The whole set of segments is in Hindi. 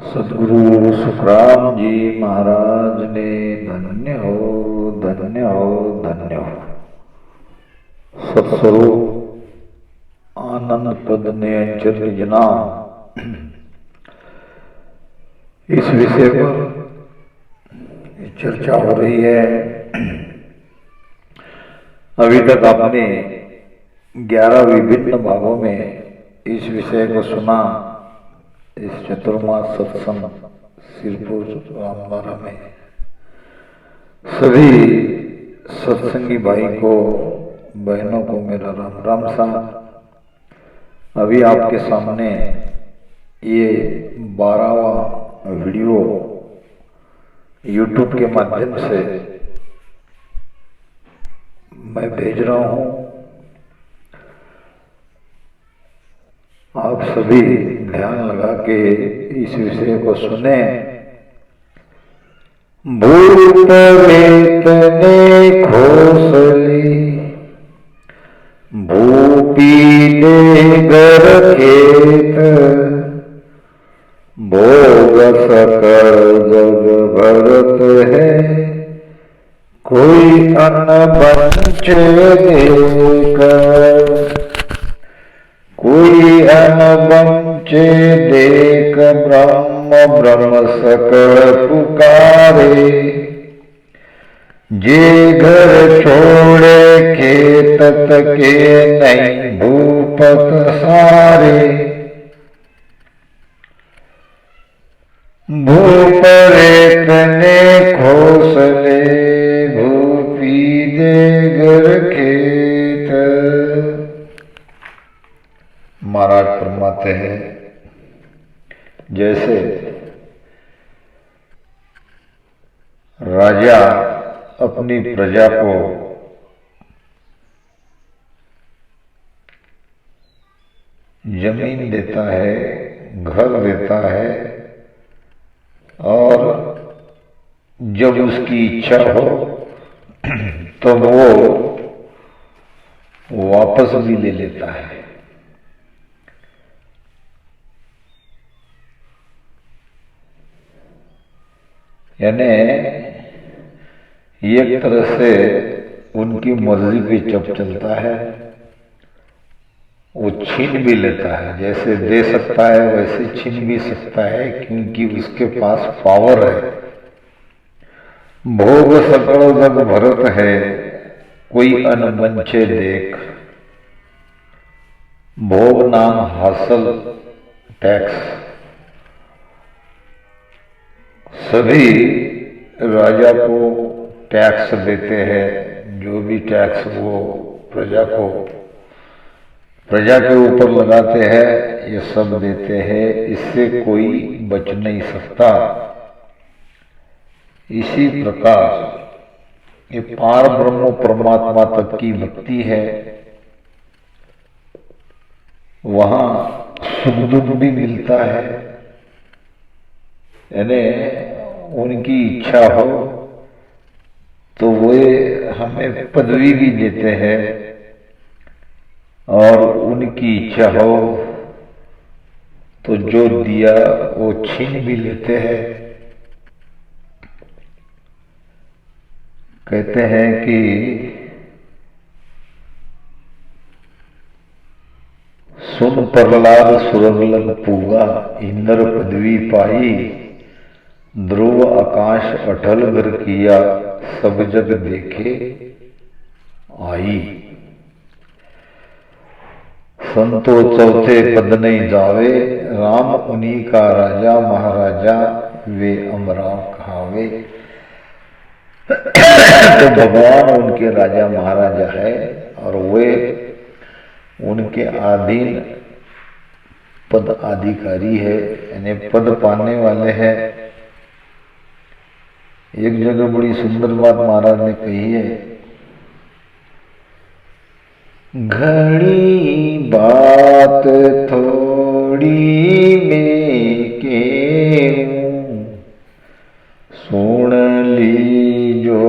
सदगुरु सुखराम जी महाराज ने धन्य हो धन्य हो धन्य हो। सत्स्वरूप आनंद पद ने अंचल जना इस विषय पर चर्चा हो रही है। अभी तक आपने 11 विभिन्न भागों में इस विषय को सुना। इस चतुर्मास सत्संग सिरपुर रामवाड़ा में सभी सत्संगी भाई को बहनों को मेरा राम राम सा। अभी आपके सामने ये 12वां वीडियो YouTube के माध्यम से मैं भेज रहा हूँ। आप सभी ध्यान लगा के इस विषय को सुने। भूत वेत ने खोसली भूपी देगर खेत भोग सकल जग भरत है कोई अन्न बंचे देकर कोई अनबंचे देख ब्रह्म ब्रह्म सकल पुकारे जे घर छोड़े खेत के नहीं भूपत सारे भूप रेत ने खोसले भूपी देगर खेत। महाराज फरमाते हैं जैसे राजा अपनी प्रजा को जमीन देता है, घर देता है और जब उसकी इच्छा हो तो वो वापस भी ले लेता है। यानी एक तरह से उनकी मर्जी पे जब चलता है वो छीन भी लेता है। जैसे दे सकता है वैसे छीन भी सकता है क्योंकि उसके पास पावर है। भोग सकल जग भरत है कोई अनबंचे देख। भोग नाम हासिल टैक्स। सभी राजा को टैक्स देते हैं। जो भी टैक्स वो प्रजा के ऊपर लगाते हैं ये सब देते हैं। इससे कोई बच नहीं सकता। इसी प्रकार ये पार ब्रह्म परमात्मा तक की भक्ति है। वहां सुख दुख भी मिलता है। यानी उनकी इच्छा हो तो वो हमें पदवी भी देते हैं और उनकी इच्छा हो तो जो दिया वो छीन भी लेते हैं। कहते हैं कि सुन प्रहलाद सुरगलन पूगा इंद्र पदवी पाई ध्रुव आकाश अटल गर किया सब जग देखे आई। संतो चौथे पद नहीं जावे राम उन्हीं का राजा महाराजा वे अमराव कहावे। तो भगवान उनके राजा महाराजा है और वे उनके अधीन पद अधिकारी है। यानी पद पाने वाले हैं। एक जगह बड़ी सुंदर बात महाराज ने कही है। घड़ी बात थोड़ी में के सुन ली जो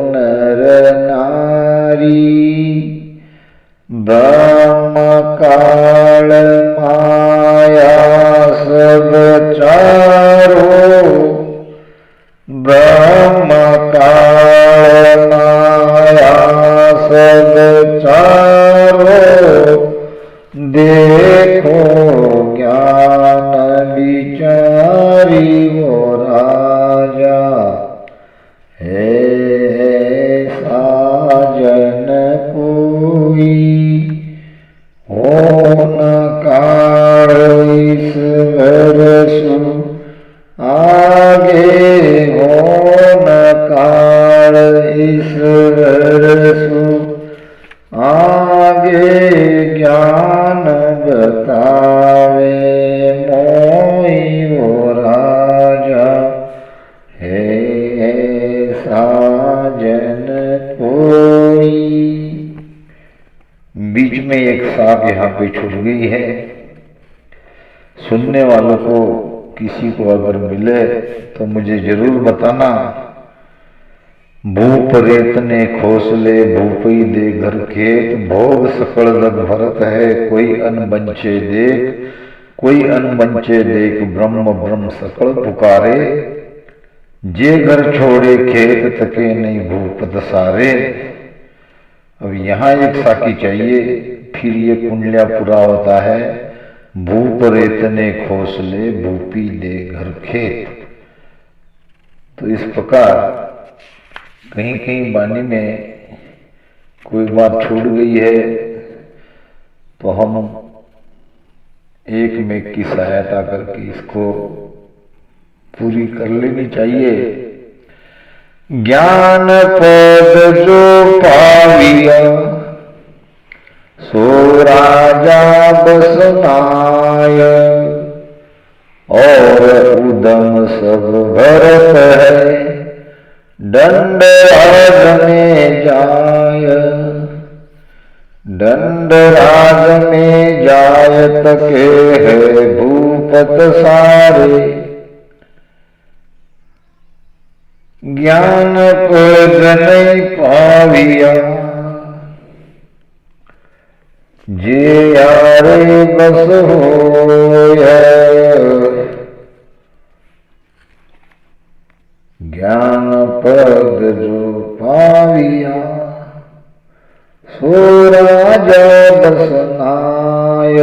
नर नारी ब्रह्म काल माया सब चार बरसु आगे हो न काल ईश्वर सु आगे ज्ञान बतावे मोई वो राजा है साजन कोई। बीच में एक साख यहाँ पे छूट गई है। सुनने वालों को किसी को अगर मिले तो मुझे जरूर बताना। भूप रेतने खोसले भूपई दे घर खेत भोग सकल लग भरत है कोई अनबंचे देख कोई अनबंचे देख ब्रह्म ब्रह्म सकल पुकारे जे घर छोड़े खेत तके नहीं भूपत सारे। अब यहाँ एक साखी चाहिए, फिर ये कुंडलिया पूरा होता है। भूप रेतने खोसले भूपी दे घर खेत। तो इस प्रकार कहीं कहीं वाणी में कोई बात छूट गई है तो हम एक में की सहायता करके इसको पूरी कर लेनी चाहिए। ज्ञान पद जो पाविया सो राजा बसनाय और उदम सब भरत है दंड राज में जाय दंड राज में जाय तके है भूपत सारे। ज्ञान पद नहीं पाविया जे यारे बस होय ज्ञान पद जो पाविया सो राजा बसनाय।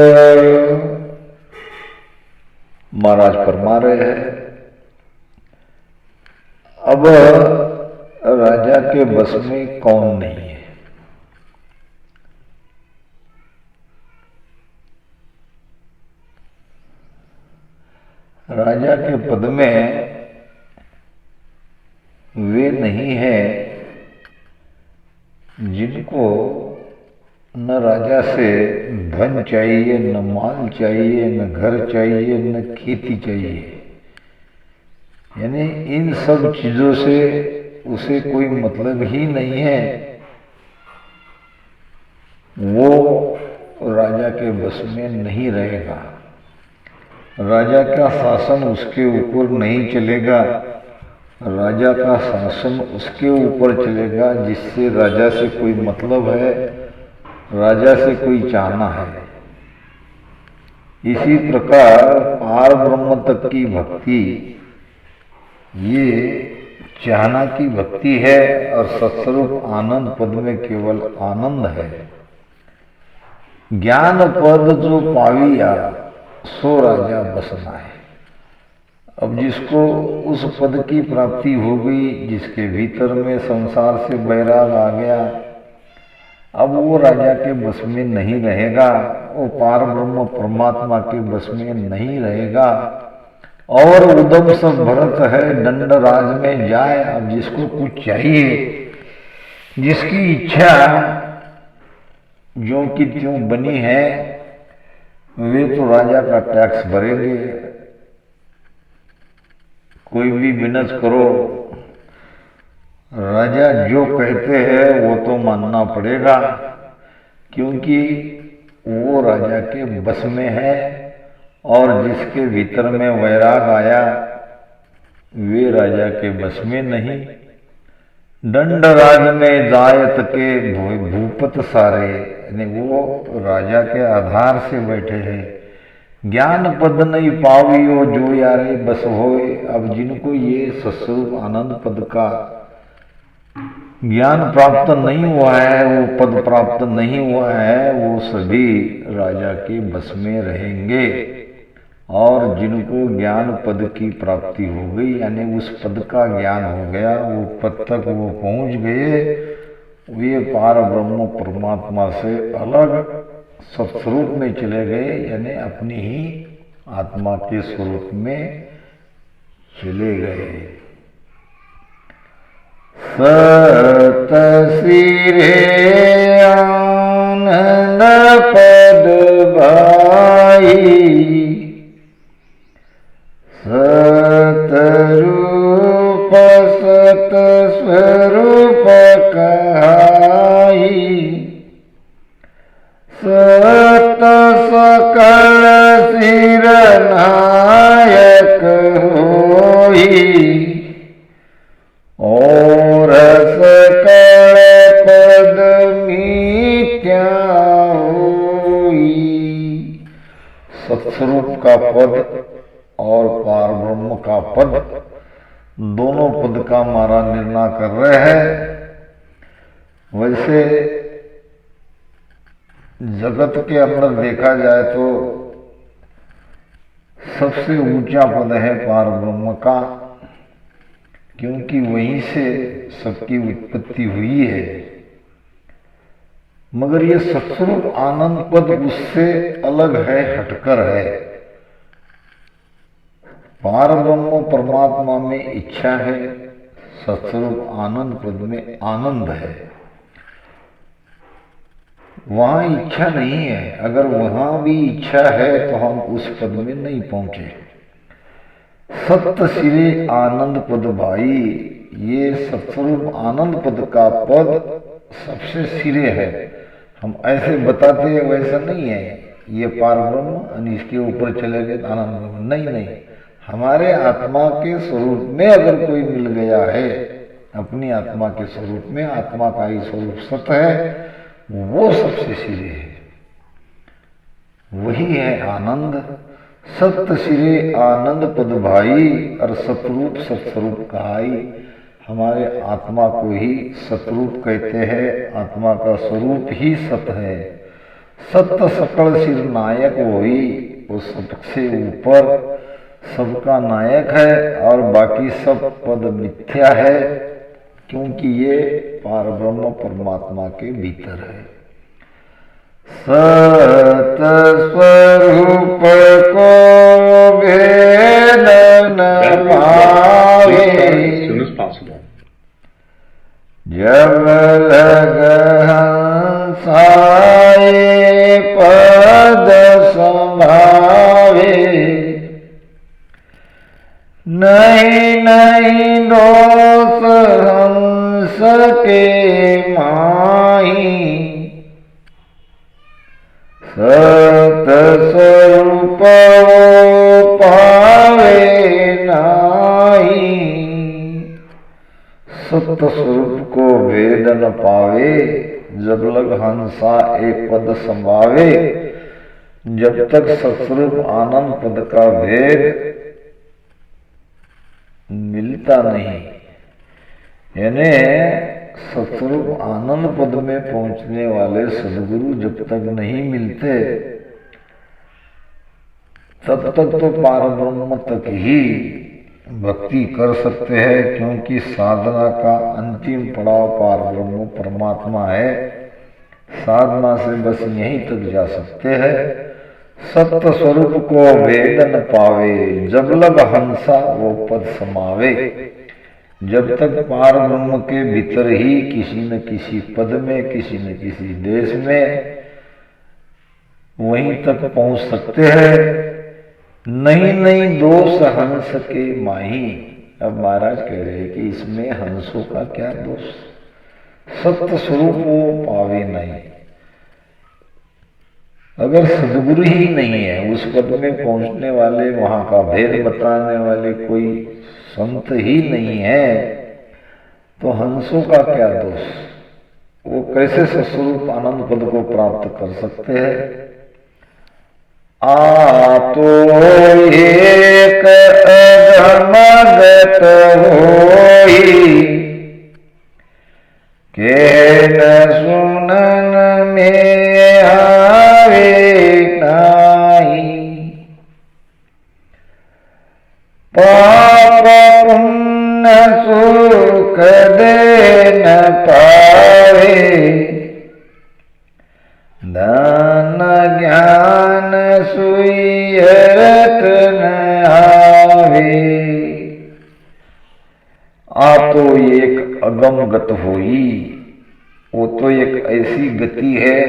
महाराज फरमा रहे हैं अब राजा के बस में कौन नहीं है। राजा के पद में वे नहीं है जिनको न राजा से धन चाहिए न माल चाहिए न घर चाहिए न खेती चाहिए। यानी इन सब चीजों से उसे कोई मतलब ही नहीं है। वो राजा के बस में नहीं रहेगा। राजा का शासन उसके ऊपर नहीं चलेगा। राजा का शासन उसके ऊपर चलेगा जिससे राजा से कोई मतलब है, राजा से कोई चाहना है। इसी प्रकार पार ब्रह्म तक की भक्ति ये चाहना की भक्ति है और सत्स्वरूप आनंद पद में केवल आनंद है। ज्ञान पद जो पाविया सो राजा बसना है। अब जिसको उस पद की प्राप्ति हो गई, जिसके भीतर में संसार से बैराग आ गया, अब वो राजा के बस में नहीं रहेगा, वो पार ब्रह्म परमात्मा के बस में नहीं रहेगा। और उदम सब भरत है दंड राज में जाए। अब जिसको कुछ चाहिए, जिसकी इच्छा जो कि त्यों बनी है, वे तो राजा का टैक्स भरेंगे। कोई भी बिजनेस करो, राजा जो कहते हैं वो तो मानना पड़ेगा, क्योंकि वो राजा के बस में है। और जिसके भीतर में वैराग आया वे राजा के बस में नहीं। दंड राज में जायत के भूपत सारे, यानी वो राजा के आधार से बैठे हैं। ज्ञान पद नहीं पावियो जो यारे बस होए। अब जिनको ये सत्स्वरूप आनंद पद का ज्ञान प्राप्त नहीं हुआ है, वो पद प्राप्त नहीं हुआ है, वो सभी राजा के बस में रहेंगे। और जिनको ज्ञान पद की प्राप्ति हो गई, यानी उस पद का ज्ञान हो गया, वो पद तक वो पहुंच गए, वे पार ब्रह्म परमात्मा से अलग सत्स्वरूप में चले गए, यानी अपनी ही आत्मा के स्वरूप में चले गए। सत सिरे आनंद पद भाई, सत रूप सत स्वरूप कहाई, सत सकल सिर नायक होई, और सकल पद मिथ्या होई। सत्स्वरूप का पद और पार ब्रह्म का पद, दोनों पद का हमारा निर्णय कर रहे हैं। वैसे जगत के अंदर देखा जाए तो सबसे ऊंचा पद है पार ब्रह्म का, क्योंकि वहीं से सबकी उत्पत्ति हुई है। मगर ये सत्स्वरूप आनंद पद उससे अलग है, हटकर है। पार ब्रह्म परमात्मा में इच्छा है, सत्स्वरूप आनंद पद में आनंद है। वहां इच्छा नहीं है। अगर वहां भी इच्छा है तो हम उस पद में नहीं पहुंचे। सत्य सिरे आनंद पद भाई, ये सत्स्वरूप आनंद पद का पद सबसे सिरे है। हम ऐसे बताते हैं वैसा नहीं है ये पार ब्रह्म इसके ऊपर चले गए आनंद ब्रह्म, नहीं। हमारे आत्मा के स्वरूप में अगर कोई मिल गया है, अपनी आत्मा के स्वरूप में, आत्मा का ही स्वरूप सत्य है, वो सबसे सिरे है, वही है आनंद। सत्य सिरे आनंद पद भाई और सतरूप सत्स्वरूप कहाई। हमारे आत्मा को ही सतरूप कहते हैं, आत्मा का स्वरूप ही सत्य है। सत्य सकल सिर नायक वही, वो सबसे ऊपर सबका नायक है, और बाकी सब पद मिथ्या है, क्योंकि ये पार ब्रह्म परमात्मा के भीतर है। सत स्वरूप को भेद न पावे, जब लग हंसाए पद संभावे, नहीं दोष हंस के माही, सत स्वरूप पावे नाही। सत्य स्वरूप को भेद न पावे, जब लग हंसा एक पद संभावे। जब तक सत्स्वरूप आनंद पद का भेद मिलता नहीं, यानी सत्स्वरूप आनंद पद में पहुंचने वाले सदगुरु जब तक नहीं मिलते, तब तक तो पार ब्रह्म तक ही भक्ति कर सकते हैं, क्योंकि साधना का अंतिम पड़ाव पार ब्रह्म परमात्मा है। साधना से बस यहीं तक जा सकते हैं। सत्य स्वरूप को भेद न पावे, जब लग हंसा वो पद समावे। जब तक पार ब्रह्म के भीतर ही किसी न किसी पद में, किसी न किसी देश में, वहीं तक पहुंच सकते हैं। नहीं दोष हंस के माही। अब महाराज कह रहे हैं कि इसमें हंसों का क्या दोष, सत्य स्वरूप वो पावे नहीं। अगर सदगुरु ही नहीं है, उस पद में पहुंचने वाले, वहां का भेद बताने वाले कोई संत ही नहीं है, तो हंसों का क्या दोष, वो कैसे सस्वरूप आनंद पद को प्राप्त कर सकते हैं। तो एक अधमगत होई, के न सुनन में आवे नाही। पाप पुण्य सुख दे न पावे, धन ज्ञान सुयरत आवे। आ तो एक अगम गत होई, वो तो एक ऐसी गति है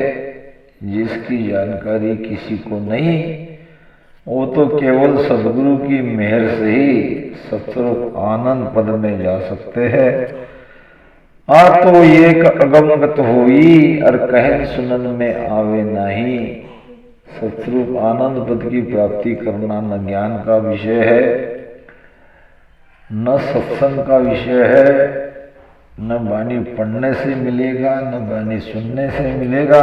जिसकी जानकारी किसी को नहीं। वो तो केवल सदगुरु की मेहर से ही सतरूप आनंद पद में जा सकते हैं। आ तो एक अगमगत होई, और कहन सुनन में आवे नहीं। सतरूप आनंद पद की प्राप्ति करना न ज्ञान का विषय है, न सत्संग का विषय है, न वाणी पढ़ने से मिलेगा, न वाणी सुनने से मिलेगा।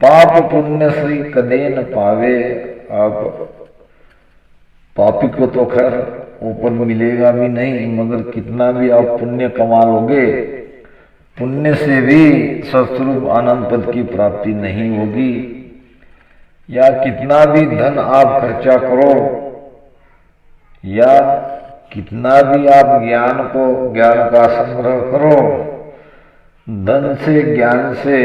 पाप पुण्य से कदे न पावे। आप पापी को तो खैर ऊपर मिलेगा भी नहीं, मगर कितना भी आप पुण्य कमा लोगे, पुण्य से भी सतरूप आनंद पद की प्राप्ति नहीं होगी। या कितना भी धन आप खर्चा करो, या कितना भी आप ज्ञान का संग्रह करो, धन से ज्ञान से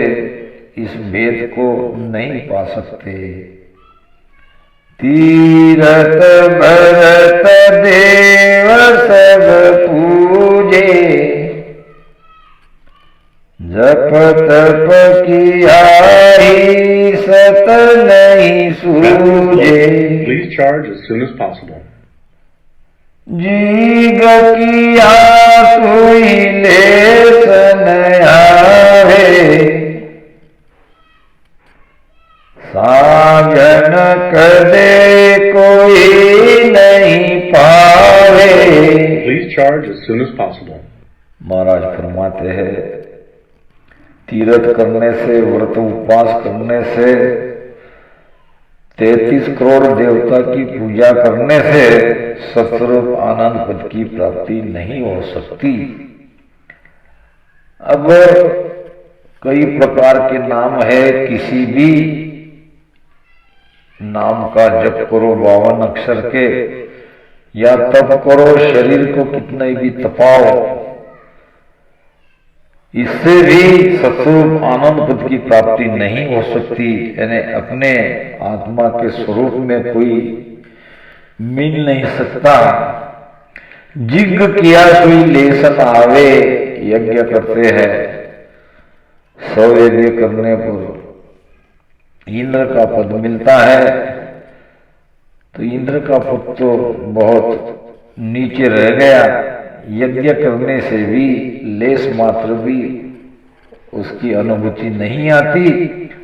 इस भेद को नहीं पा सकते। तीरथ भरत देव सब पूजे, जप तप किया ही सत नहीं सूझे। Please charge as soon as possible. जीग किया सोई लेसन आवे, साजन कदे कोई नहीं पावे। Please charge as soon as possible. महाराज फरमाते हैं, तीर्थ करने से, व्रत उपवास करने से, 33 करोड़ देवता की पूजा करने से सतरूप आनंद पद की प्राप्ति नहीं हो सकती। अब कई प्रकार के नाम है, किसी भी नाम का जप करो 52 अक्षर के, या तप करो, शरीर को कितना भी तपाओ, इससे भी सतरूप आनंद पद की प्राप्ति नहीं हो सकती। यानी अपने आत्मा के स्वरूप में कोई मिल नहीं सकता। जिग किया कोई लेसन आवे, यज्ञ करते हैं, 100 यज्ञ करने पर इंद्र का पद मिलता है, तो इंद्र का पद तो बहुत नीचे रह गया। यज्ञ करने से भी लेस मात्र भी उसकी अनुभूति नहीं आती,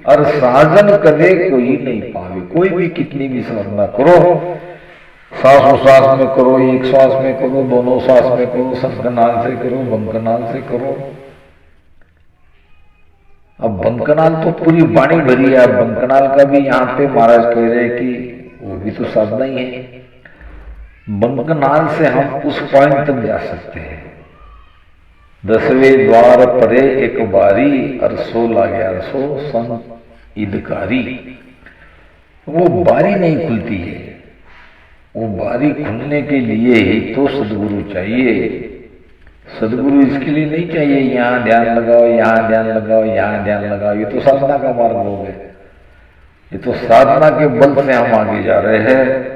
और साधन कदे कोई नहीं पावे। कोई भी कितनी भी साधना करो, श्वास में करो, एक श्वास में करो, दोनों श्वास में करो, संकनाल से करो, बंकनाल से करो। अब बंकनाल तो पूरी वाणी भरी है, बंकनाल का भी यहाँ पे महाराज कह रहे कि वो भी तो साधना ही है। बंकनाल से हम उस पॉइंट तक जा सकते हैं, 10वें द्वार परे एक बारी, और 16 सन ईदकारी। वो बारी नहीं खुलती है, वो बारी खुलने के लिए ही तो सदगुरु चाहिए। सदगुरु इसके लिए नहीं चाहिए यहाँ ध्यान लगाओ, यहाँ ध्यान लगाओ, यहाँ ध्यान लगाओ। ये तो साधना का मार्ग हो गया, ये तो साधना के बल से हम आगे जा रहे हैं।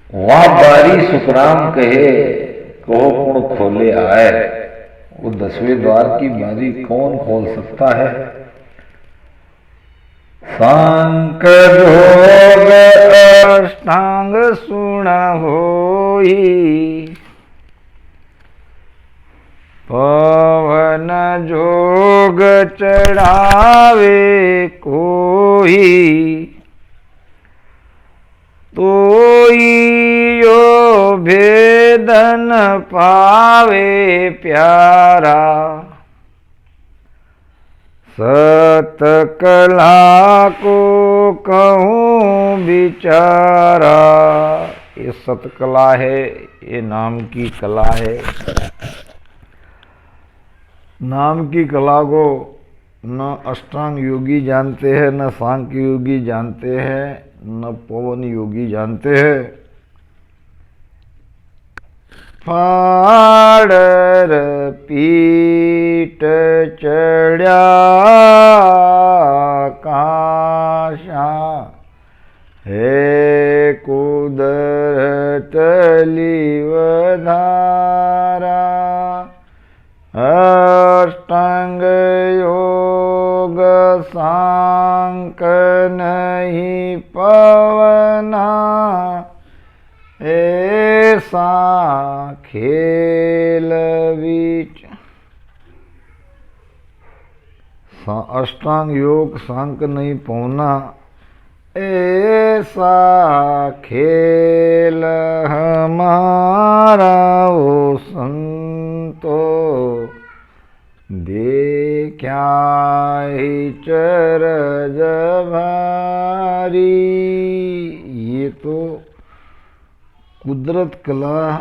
वहां बारी सुखराम कहे, कहो कौन खोले आए। वो 10वें द्वार की बारी कौन खोल सकता है? सांक जोग अष्टांग सुन होई, पवन जोग चढ़ावे कोई, तोई यो भेदन पावे प्यारा, सत कला को कहूँ बिचारा। ये सत कला है, ये नाम की कला है। नाम की कला को न अष्टांग योगी जानते हैं, न सांख्य योगी जानते हैं, न पवन योगी जानते हैं। फाड़र पीठ चढ़ा काशा है को ऐसा खेल बीच अष्टांग योग सांक नहीं पौना, ऐसा खेल हमारा ओ संतो, देखा ही चरज भारी। ये तो कुदरत कला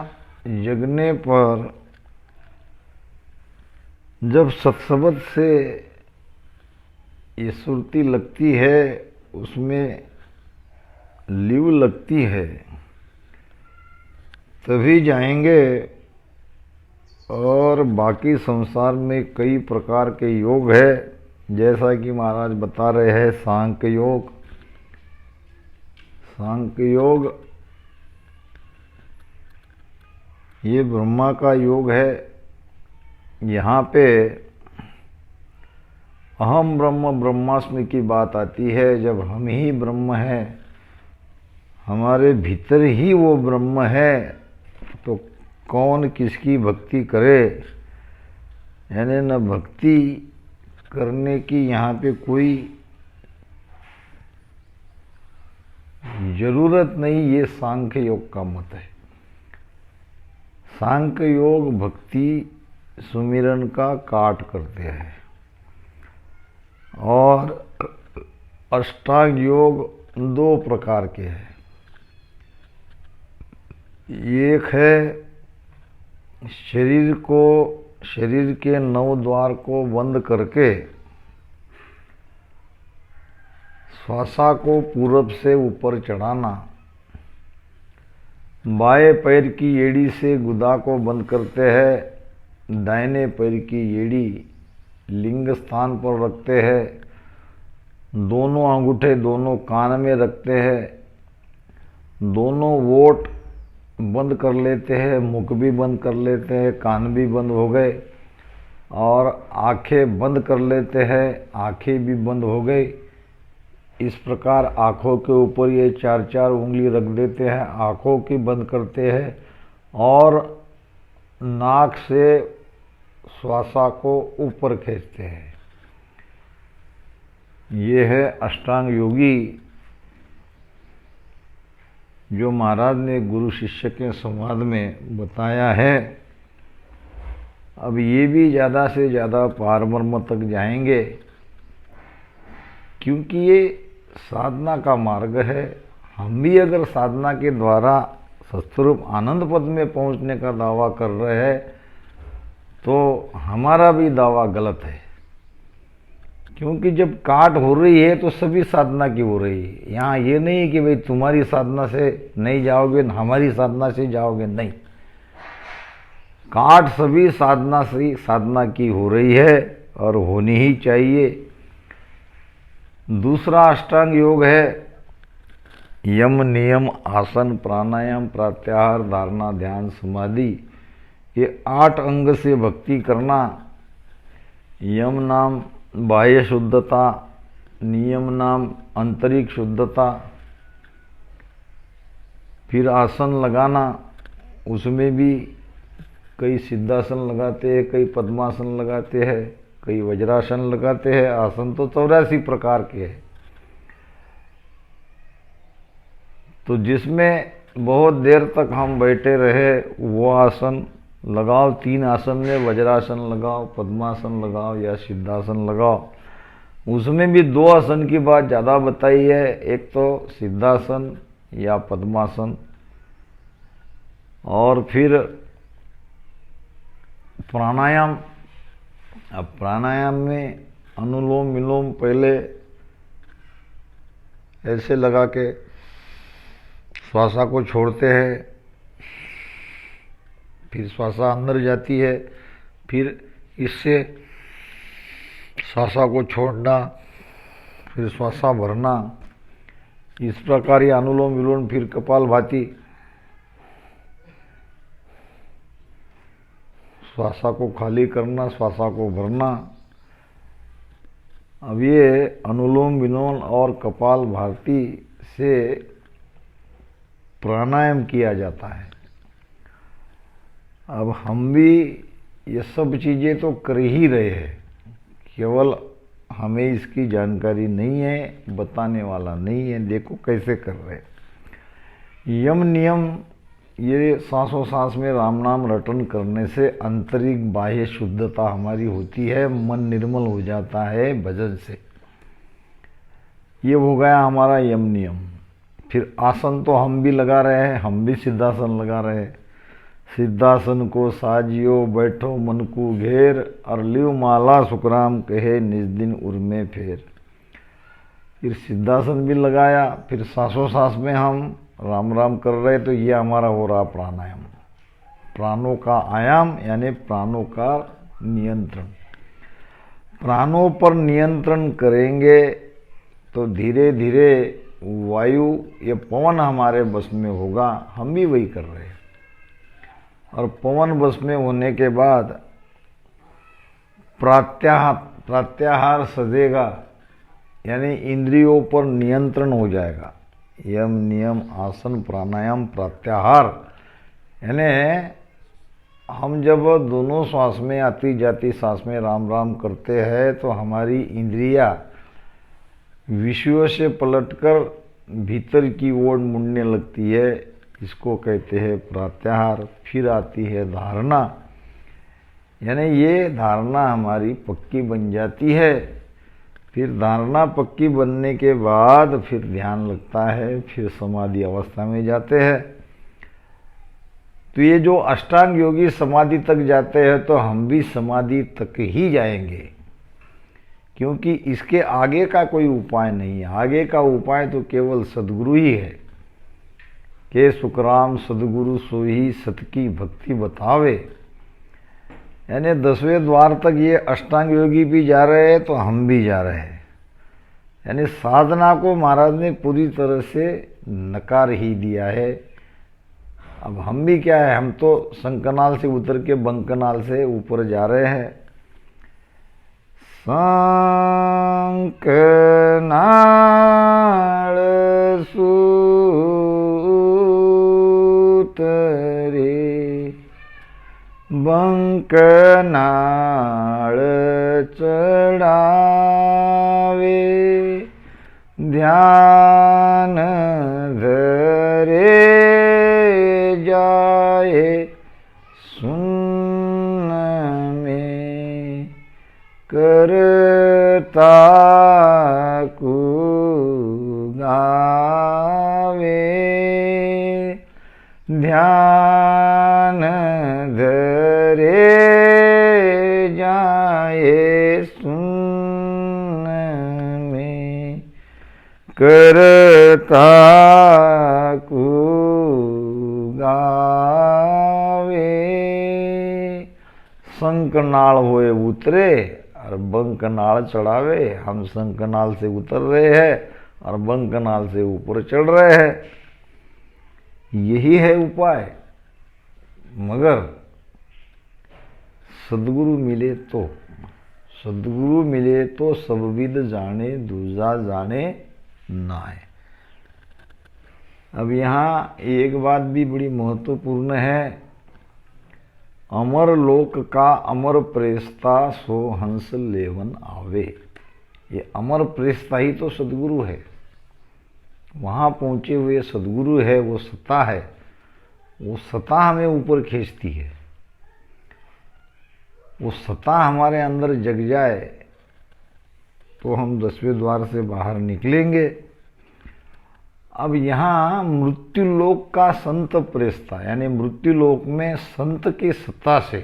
जगने पर जब सत्सबद से ये सुरती लगती है, उसमें लीव लगती है, तभी जाएंगे। और बाकी संसार में कई प्रकार के योग है, जैसा कि महाराज बता रहे हैं सांख्य योग। सांख्य योग ये ब्रह्मा का योग है। यहाँ पे अहम ब्रह्म ब्रह्मास्मि की बात आती है। जब हम ही ब्रह्म हैं, हमारे भीतर ही वो ब्रह्म है, तो कौन किसकी भक्ति करे। यानी न भक्ति करने की यहाँ पे कोई जरूरत नहीं, ये सांख्य योग का मत है। सांख्य योग भक्ति सुमिरन का काट करते हैं, और अष्टांग योग दो प्रकार के हैं। एक है शरीर के 9 द्वार को बंद करके श्वासा को पूरब से ऊपर चढ़ाना, बाएं पैर की एड़ी से गुदा को बंद करते हैं, दाहिने पैर की एड़ी लिंग स्थान पर रखते हैं, दोनों अंगूठे दोनों कान में रखते हैं, दोनों वोट बंद कर लेते हैं, मुख भी बंद कर लेते हैं, कान भी बंद हो गए, और आंखें बंद कर लेते हैं, आंखें भी बंद हो गई। इस प्रकार आँखों के ऊपर ये 4-4 उंगली रख देते हैं, आँखों की बंद करते हैं, और नाक से श्वासा को ऊपर खींचते हैं। ये है अष्टांग योगी, जो महाराज ने गुरु शिष्य के संवाद में बताया है। अब ये भी ज़्यादा से ज़्यादा पारब्रह्म तक जाएंगे, क्योंकि ये साधना का मार्ग है। हम भी अगर साधना के द्वारा सत्स्वरूप आनंद पद में पहुंचने का दावा कर रहे हैं, तो हमारा भी दावा गलत है। क्योंकि जब काट हो रही है तो सभी साधना की हो रही है। यहाँ ये नहीं है कि भाई तुम्हारी साधना से नहीं जाओगे, हमारी साधना से जाओगे, नहीं। काट सभी साधना से साधना की हो रही है, और होनी ही चाहिए। दूसरा अष्टांग योग है यम नियम आसन प्राणायाम प्रत्याहार धारणा ध्यान समाधि। ये 8 अंग से भक्ति करना। यम नाम बाह्य शुद्धता, नियम नाम आंतरिक शुद्धता, फिर आसन लगाना, उसमें भी कई सिद्धासन लगाते हैं, कई पद्मासन लगाते हैं, कई वज्रासन लगाते हैं। आसन तो 84 प्रकार के हैं। तो जिसमें बहुत देर तक हम बैठे रहे वो आसन लगाओ। 3 आसन में वज्रासन लगाओ, पद्मासन लगाओ या सिद्धासन लगाओ। उसमें भी 2 आसन की बात ज़्यादा बताई है, एक तो सिद्धासन या पद्मासन, और फिर प्राणायाम। अब प्राणायाम में अनुलोम विलोम पहले ऐसे लगा के श्वासा को छोड़ते हैं, फिर श्वासा अंदर जाती है, फिर इससे श्वासा को छोड़ना, फिर श्वासा भरना। इस प्रकार ये अनुलोम विलोम, फिर कपालभाति, श्वासा को खाली करना, श्वासा को भरना। अब ये अनुलोम विलोम और कपालभाति से प्राणायाम किया जाता है। अब हम भी ये सब चीज़ें तो कर ही रहे हैं, केवल हमें इसकी जानकारी नहीं है, बताने वाला नहीं है। देखो कैसे कर रहे हैं। यम नियम, ये सांसों सांस में राम नाम रटन करने से आंतरिक बाह्य शुद्धता हमारी होती है, मन निर्मल हो जाता है भजन से। ये हो गया हमारा यम नियम। फिर आसन तो हम भी लगा रहे हैं, हम भी सिद्धासन लगा रहे हैं। सिद्धासन को साजियो बैठो मन को घेर, और लियो माला सुखराम कहे निज दिन उर्मे फेर। फिर सिद्धासन भी लगाया, फिर सांसों सांस में हम राम राम कर रहे, तो ये हमारा हो रहा प्राणायाम। प्राणों का आयाम यानी प्राणों का नियंत्रण। प्राणों पर नियंत्रण करेंगे तो धीरे धीरे वायु ये पवन हमारे बस में होगा। हम भी वही कर रहे हैं। और पवन बस में होने के बाद प्रत्याहार सजेगा, यानी इंद्रियों पर नियंत्रण हो जाएगा। यम नियम आसन प्राणायाम प्रत्याहार, यानी हम जब दोनों श्वास में आती जाती सांस में राम राम करते हैं तो हमारी इंद्रियां विषयों से पलटकर भीतर की ओर मुड़ने लगती है। इसको कहते हैं प्रत्याहार। फिर आती है धारणा, यानी ये धारणा हमारी पक्की बन जाती है। फिर धारणा पक्की बनने के बाद फिर ध्यान लगता है, फिर समाधि अवस्था में जाते हैं। तो ये जो अष्टांग योगी समाधि तक जाते हैं तो हम भी समाधि तक ही जाएंगे, क्योंकि इसके आगे का कोई उपाय नहीं है। आगे का उपाय तो केवल सद्गुरु ही है। के सुखराम सद्गुरु सोही सत की भक्ति बतावे, यानी 10वें द्वार तक ये अष्टांग योगी भी जा रहे हैं तो हम भी जा रहे हैं। यानी साधना को महाराज ने पूरी तरह से नकार ही दिया है। अब हम भी क्या है, हम तो संकनाल से उतर के बंकनाल से ऊपर जा रहे हैं। संकनाल सूतरे बंकनाल चढ़ावे, ध्यान धरे जाए सुन में करता को गावे, ध्यान धरे जाए सुन में करता को गावे। संकनाल होए उतरे और बंकनाल चढ़ावे। हम संकनाल से उतर रहे हैं और बंकनाल से ऊपर चढ़ रहे हैं। यही है उपाय। मगर सद्गुरु मिले तो, सद्गुरु मिले तो सब विद जाने दूजा जाने नाय। अब यहाँ एक बात भी बड़ी महत्वपूर्ण है। अमर लोक का अमर प्रेस्ता सो हंस लेवन आवे। ये अमर प्रेस्ता ही तो सद्गुरु है। वहाँ पहुँचे हुए सद्गुरु है, वो सत्ता है। वो सत्ता हमें ऊपर खींचती है। वो सत्ता हमारे अंदर जग जाए तो हम 10वें द्वार से बाहर निकलेंगे। अब यहाँ मृत्यु लोक का संत प्रेस्ता, यानी मृत्यु लोक में संत की सत्ता से,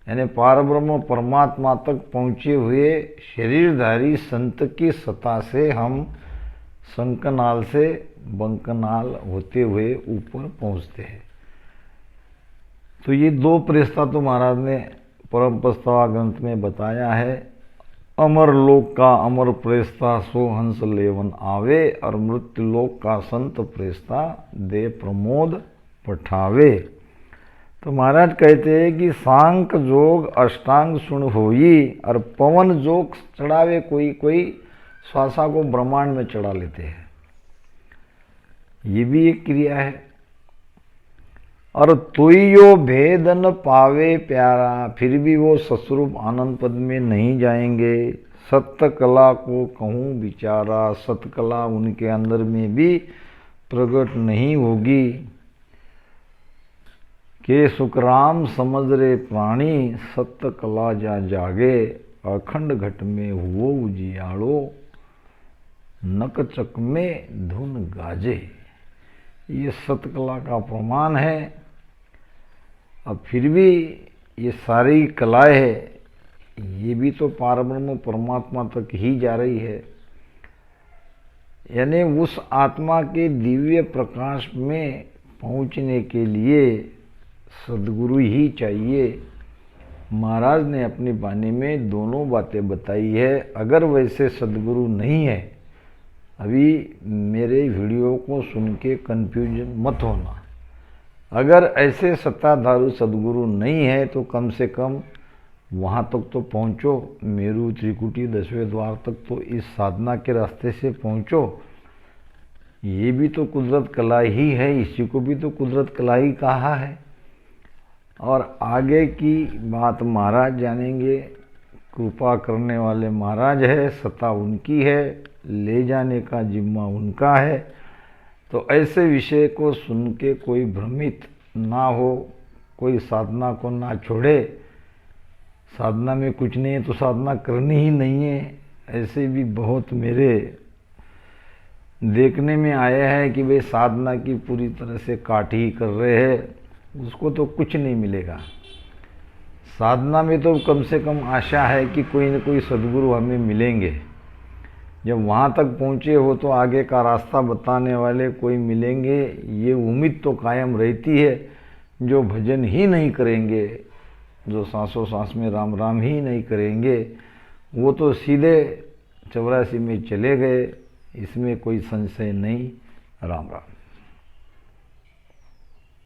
यानी पारब्रह्म परमात्मा तक पहुँचे हुए शरीरधारी संत की सत्ता से हम संकनाल से बंकनाल होते हुए ऊपर पहुँचते हैं। तो ये दो प्रेस्ता तो महाराज ने परम प्रस्तावा ग्रंथ में बताया है। अमर लोक का अमर प्रेस्ता सो हंस लेवन आवे, और मृत्यु लोक का संत प्रेस्ता दे प्रमोद पठावे। तो महाराज कहते हैं कि सांक जोग अष्टांग सुन होई, और पवन जोग चढ़ावे। कोई कोई श्वासा को ब्रह्मांड में चढ़ा लेते हैं। ये भी एक क्रिया है। और तोई यो भेद न पावे प्यारा, फिर भी वो सस्वरूप आनंद पद में नहीं जाएंगे। सत्य कला को कहूँ विचारा, सत्य कला उनके अंदर में भी प्रकट नहीं होगी। के सुखराम समझ रे प्राणी, सत्य कला जा जागे। अखंड घट में हुओ उजियालो, नक चक में धुन गाजे। ये सत्य कला का प्रमाण है। अब फिर भी ये सारी कलाएं है, ये भी तो पारब्रह्म परमात्मा तक ही जा रही है। यानी उस आत्मा के दिव्य प्रकाश में पहुंचने के लिए सद्गुरु ही चाहिए। महाराज ने अपनी वाणी में दोनों बातें बताई है। अगर वैसे सद्गुरु नहीं है, अभी मेरे वीडियो को सुन के कन्फ्यूजन मत होना। अगर ऐसे सत्ताधारू सद्गुरु नहीं है तो कम से कम वहाँ तक तो पहुँचो, मेरू त्रिकुटी 10वें द्वार तक तो इस साधना के रास्ते से पहुँचो। ये भी तो कुदरत कला ही है, इसी को भी तो कुदरत कला ही कहा है। और आगे की बात महाराज जानेंगे। कृपा करने वाले महाराज है, सत्ता उनकी है, ले जाने का जिम्मा उनका है। तो ऐसे विषय को सुन के कोई भ्रमित ना हो, कोई साधना को ना छोड़े। साधना में कुछ नहीं है तो साधना करनी ही नहीं है, ऐसे भी बहुत मेरे देखने में आया है कि भाई साधना की पूरी तरह से काट ही कर रहे हैं, उसको तो कुछ नहीं मिलेगा। साधना में तो कम से कम आशा है कि कोई न कोई सद्गुरु हमें मिलेंगे। जब वहाँ तक पहुँचे हो तो आगे का रास्ता बताने वाले कोई मिलेंगे, ये उम्मीद तो कायम रहती है। जो भजन ही नहीं करेंगे, जो सांसों सांस में राम राम ही नहीं करेंगे, वो तो सीधे 84 में चले गए, इसमें कोई संशय नहीं। राम राम।